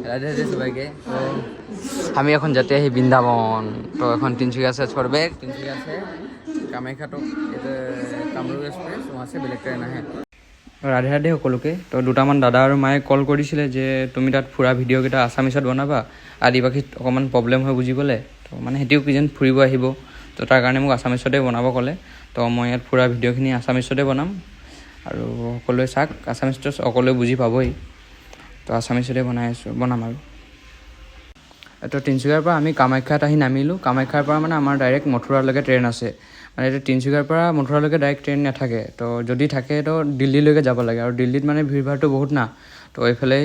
রাধে রাধে সবাইকে। তো আমি এখন যাতে আহি বৃন্দাবন। তো এখন তিনচুকীয়া আছে ছড়বে, তিনচুকীয়া আছে কামাখ্যাটো এটা কামৰূপ এক্সপ্ৰেছ আছে, বেলেগ ট্ৰেইন আহে। ৰাধে ৰাধে সকলোকে। তো দুটামান দাদা আৰু মায়ে কল কৰিছিলে যে তুমি তাত ফুৰা ভিডিঅ'কেইটা আছামিছত বনাবা, আদিবাসীত অকণমান প্ৰব্লেম হয় বুজিবলৈ। তো মানে সিহঁতিও কিজন ফুৰিব আহিব, তো তাৰ কাৰণে মোক আছামিছতে বনাব ক'লে। তো মই ইয়াত ফুৰা ভিডিঅ'খিনি আছামিছতে বনাম আৰু সকলোৱে চাওক। আছামিছটো সকলোৱে বুজি পাবই, তো আছামিছতে বনাম আৰু। তো তিনচুকীয়াৰ পৰা আমি কামাখ্যাত আহি নামিলোঁ। কামাখ্যাৰ পৰা মানে আমাৰ ডাইৰেক্ট মথুৰালৈকে ট্ৰেইন আছে। মানে এতিয়া তিনচুকীয়াৰ পৰা মথুৰালৈকে ডাইৰেক্ট ট্ৰেইন নাথাকে। তো যদি থাকে তো দিল্লীলৈকে যাব লাগে, আৰু দিল্লীত মানে ভিৰ ভাৰটো বহুত না। তো এইফালে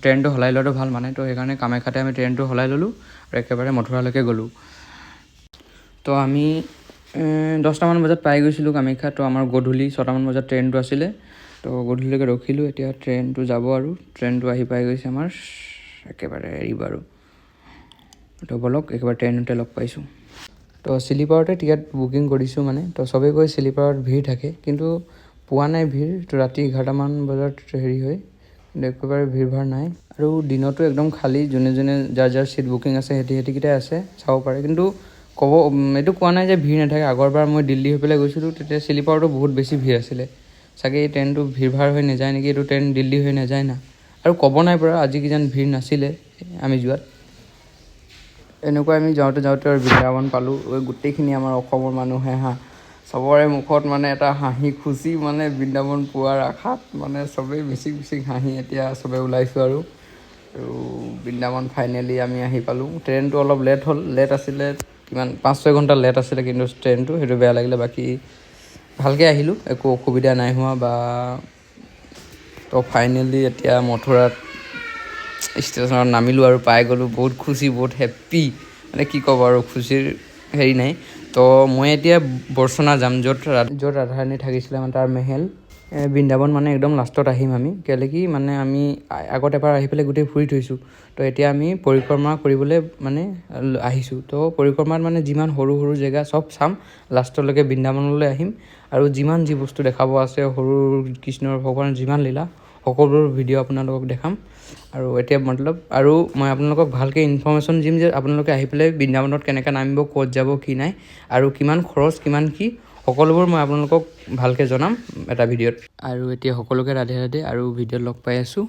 ট্ৰেইনটো সলাই লোৱাটো ভাল মানে। তো সেইকাৰণে কামাখ্যাতে আমি ট্ৰেইনটো সলাই ল'লোঁ আৰু একেবাৰে মথুৰালৈকে গ'লোঁ। তো আমি 10টামান বজাত পাই গৈছিলোঁ কামাখ্যাত। তো আমাৰ গধূলি 6টামান বজাত ট্ৰেইনটো আছিলে। তো গধূলিলৈকে ৰখিলোঁ। এতিয়া ট্ৰেইনটো যাব আৰু ট্ৰেইনটো আহি পাই গৈছে আমাৰ, একেবাৰে এৰিব আৰু। তো ব'লক একেবাৰে ট্ৰেইনতে লগ পাইছোঁ। তো শ্লিপাৰতে টিকেট বুকিং কৰিছোঁ মানে। তো চবেই কৈ শ্লিপাৰত ভিৰ থাকে, কিন্তু পোৱা নাই ভিৰ। তো ৰাতি 11টামান বজাত হেৰি হয়, কিন্তু একেবাৰে ভিৰ ভাৰ নাই। আৰু দিনতো একদম খালী, যোনে যোনে যাৰ যাৰ ছিট বুকিং আছে সেইকেইটাই আছে, চাব পাৰে। কিন্তু এইটো কোৱা নাই যে ভিৰ নাথাকে। আগৰবাৰ মই দিল্লী হৈ পেলাই গৈছিলোঁ, তেতিয়া শ্লিপাৰতো বহুত বেছি ভিৰ আছিলে। চাগে এই ট্ৰেইনটো ভিৰ ভাৰ হৈ নাযায় নেকি, এইটো ট্ৰেইন দিল্লী হৈ নাযায় না। আৰু ক'ব নাই পৰা আজি কিজান ভিৰ নাছিলে আমি যোৱাত। এনেকুৱা আমি যাওঁতে আৰু বৃন্দাবন পালোঁ। গোটেইখিনি আমাৰ অসমৰ মানুহে চবৰে মুখত মানে এটা হাঁহি খুচি, মানে বৃন্দাবন পোৱাৰ আশাত মানে চবেই মিচিক হাঁহি এতিয়া চবেই ওলাইছোঁ আৰু বৃন্দাবন ফাইনেলি আমি আহি পালোঁ। ট্ৰেইনটো অলপ লেট আছিলে, কিমান 5-6 ঘণ্টা লেট আছিলে, কিন্তু ট্ৰেইনটো সেইটো বেয়া লাগিলে। বাকী ভালকৈ আহিলোঁ, একো অসুবিধা নাই হোৱা বা। তো ফাইনেলি এতিয়া মথুৰাত ষ্টেচনত নামিলোঁ আৰু পাই গ'লোঁ। বহুত খুচি, বহুত হেপ্পী, মানে কি ক'ব আৰু, খুচিৰ হেৰি নাই। তো মই এতিয়া বৰ্চনা যাম, য'ত ৰাধাৰাণী থাকিছিলে, মানে তাৰ মেহেল। বৃন্দাবন মানে একদম লাষ্টত আহিম আমি, কেলৈ কি মানে আমি আগত এবাৰ আহি পেলাই গোটেই ফুৰি থৈছোঁ। তো এতিয়া আমি পৰিক্ৰমা কৰিবলৈ মানে আহিছোঁ। তো পৰিক্ৰমাত মানে যিমান সৰু সৰু জেগা চব চাম, লাষ্টলৈকে বৃন্দাবনলৈ আহিম। আৰু যিমান যি বস্তু দেখাব আছে, সৰু কৃষ্ণৰ ভগৱানৰ যিমান লীলা, সকলোবোৰ ভিডিঅ' আপোনালোকক দেখাম। আৰু এতিয়া আৰু মই আপোনালোকক ভালকৈ ইনফৰ্মেশ্যন দিম যে আপোনালোকে আহি পেলাই বৃন্দাবনত কেনেকৈ নামিব, ক'ত যাব, কি নাই, আৰু কিমান খৰচ, কিমান কি, সকলোবোৰ মই আপোনালোকক ভালকৈ জনাম এটা ভিডিঅ'ত। আৰু এতিয়া সকলোকে ৰাধে ৰাধে, আৰু ভিডিঅ'ত লগ পাই আছোঁ।